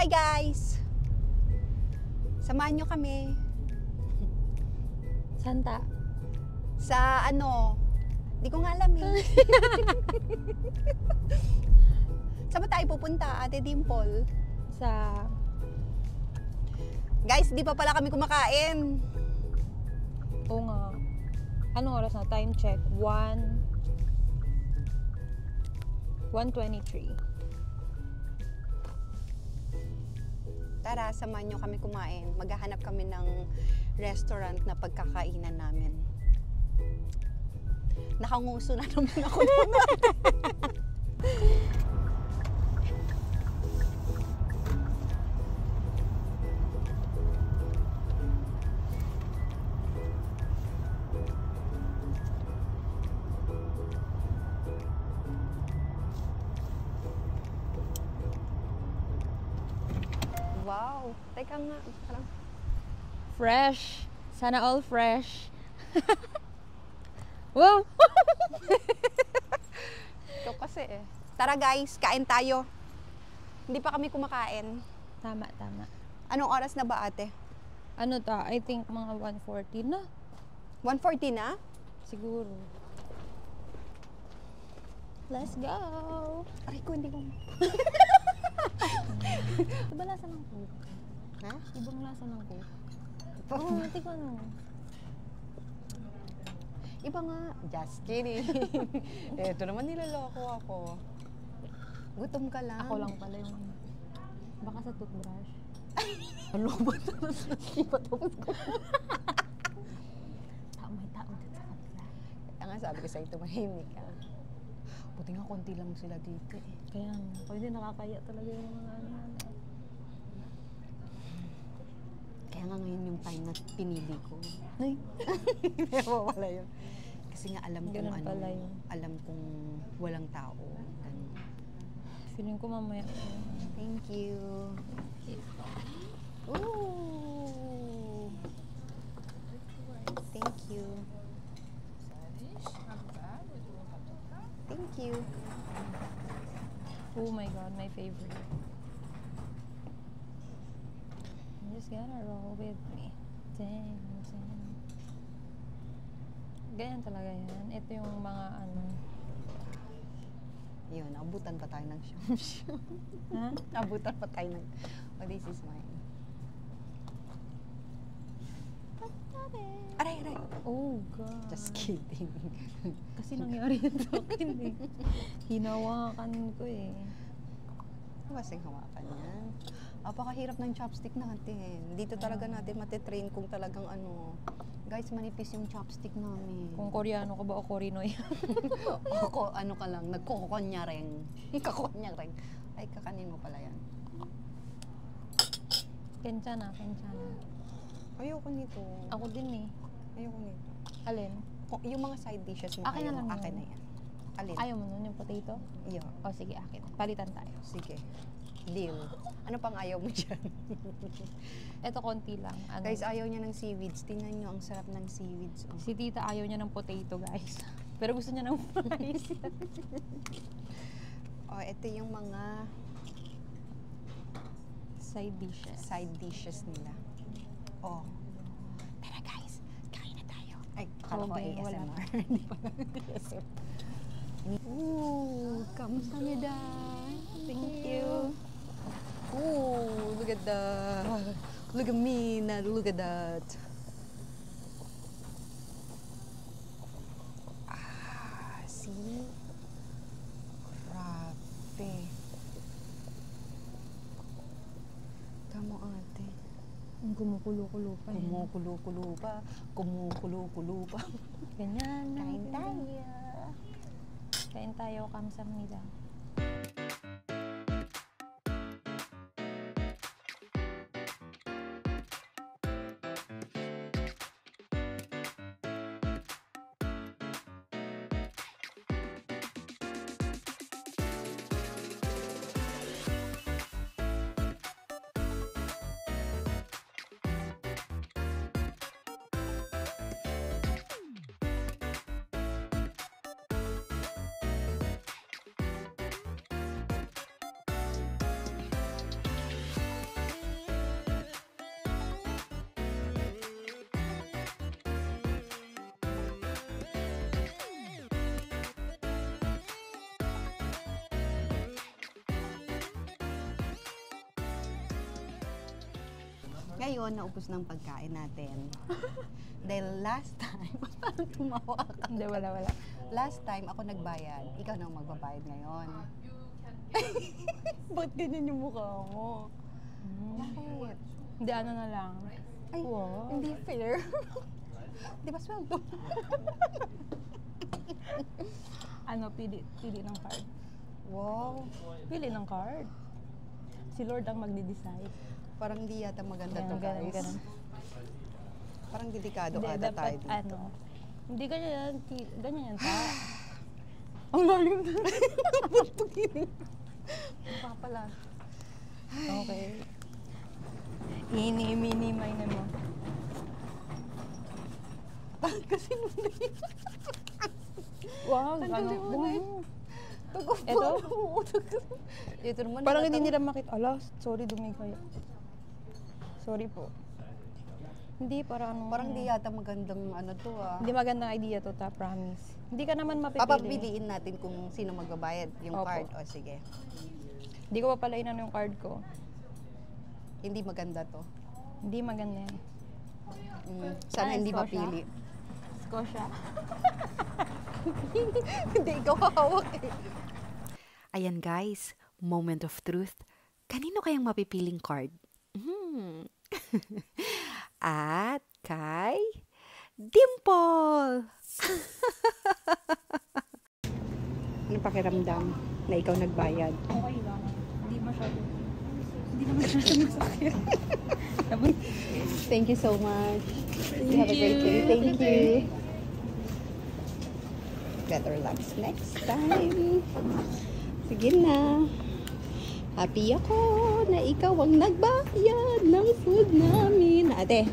Hi guys! Samahan nyo kami Santa. sa di ko nga alam eh. Saan ba tayo pupunta, Ate Dimple? Sa... Guys, di pa pala kami kumakain. Oo nga. Anong oras na? Time check. 1:23. Tara, samahan nyo kami kumain. Maghahanap kami ng restaurant na pagkakainan namin. Nakanguso na naman ako. Wow! Teka nga, parang Fresh. Sana all fresh. Wow! ito kasi eh. Tara guys, kain tayo. Hindi pa kami kumakain. Tama, tama. Anong oras na ba, ate? Ano ta? I think mga 1:40 na. 1:40 na? Siguro. Let's go! Aray ko, hindi ko... Iba lasa ng coke. Ha? Ibang lasa ng coke. Oo, tika no. Iba nga. Just kidding. Ito naman niloloko ako. Gutom ka lang. Ako lang pala yung... Baka sa toothbrush. Ano ba ito? Iba tapos ko. May tao dito sa kanila. Kaya nga sabi ko sa'yo, tumahimik ka. Buti nga konti lang sila dito eh. Kaya nga. Pwede nakakaya talaga yung mga ano. Kaya nga ngayon yung time na pinili ko. Ay, Ewa wala yun. Kasi nga alam kong ganun pala yun. alam kong walang tao. Ganun. Feeling ko mamaya. Thank you. Ooh. Thank you. Thank you. Oh my God, my favorite. I'm just gonna roll with me. Dang, dang. Ganyan talaga yan. Ito yung mga ano. Yun, abutan pa tayo ng shum-shum. Ha? Abutan pa tayo ng... Oh, this is mine. Aray, aray. Oh God. Just kidding. Kasi nangyari yun sa akin eh. Hinawakan ko eh. Ano kasing hawakan yan? Apakahirap ng chopstick natin. Dito talaga natin matitrain kung talagang guys, manipis yung chopstick namin. Kung Koreano ka ba o Korinoy? Ako, ano ka lang, nagkukonyareng. Kakonyareng. Ay, kakanin mo pala yan. Kensya na, kensya na. Ayoko nito. Ako din eh. Ayoko nito. Alin? Yung mga side dishes mo, Akin na lang akin yun. na yan. Alin? Ayaw mo nun yung potato? Iyo. O sige, akin. Palitan tayo. Sige. Deal. Ano pang ayaw mo dyan? Ito konti lang. Ano? Guys, ayaw niya ng seaweeds. Tingnan nyo, ang sarap ng seaweeds. Oh. Si tita ayaw niya ng potato, guys. Pero gusto niya ng fries. Oh, ito yung mga Side dishes. side dishes nila. Oh. Tara guys, kain na tayo. Ay, kala ko Okay, wala ASMR. Hindi pala ASMR. Ooh, kamsahamnida. Thank you. Ooh, look at that. Look at me, not look at that. Ah, see? Grabe. Tama ate. Ang kumukulo-kulo pa yun. Kumukulo-kulo pa. Kumukulo-kulo pa. Ganyan. Kain tayo. Kain tayo, kamsahamnida. Ngayon, naubos ng pagkain natin. Dahil last time, parang tumawa ka. Hindi, wala. Last time, ako nagbayad. Ikaw na ang magbabayad ngayon. Ba't ganyan yung mukha mo? Bakit? Hindi, ano na lang. Ay, Wow. hindi fair. Di ba sweldo? Ano, pili ng card. Wow. Pili ng card. Si Lord ang magde-decide. Parang di yata maganda to, guys. Ganun. Parang delikado Hindi, ata tayo dapat, dito. hindi ganyan yan, ta. Ang lalim na. Napagtugin. Mukha pala. Okay. Ini-mini-mine mo. Kasi nung Wow, Ang ano? galing mo na yun. Tugod po. Eto? Ito naman. Parang hindi nila makita. Ala, sorry, dumi kayo. Sorry po. Hindi, parang Parang di yata magandang ano to ah. Hindi magandang idea to, ta, promise. Hindi ka naman mapipili. Papapiliin natin kung sino magbabayad yung Opo. card. O sige. Hindi ko pa pala inano yung card ko. Hindi maganda to. Hindi maganda yan. Sana Ah, hindi Scotia? mapili. Scotia. Hindi, ikaw hawak eh. Ayan guys, moment of truth. Kanino kayang mapipiling card? At kay Dimple! Ano pakiramdam na ikaw nagbayad? Okay lang. Hindi masyado. Hindi naman masyado masakit. Thank you so much. You have a great day. Thank you. Better luck next time. Sige na. Happy ako na ikaw ang nagbayad ng food namin. Ate,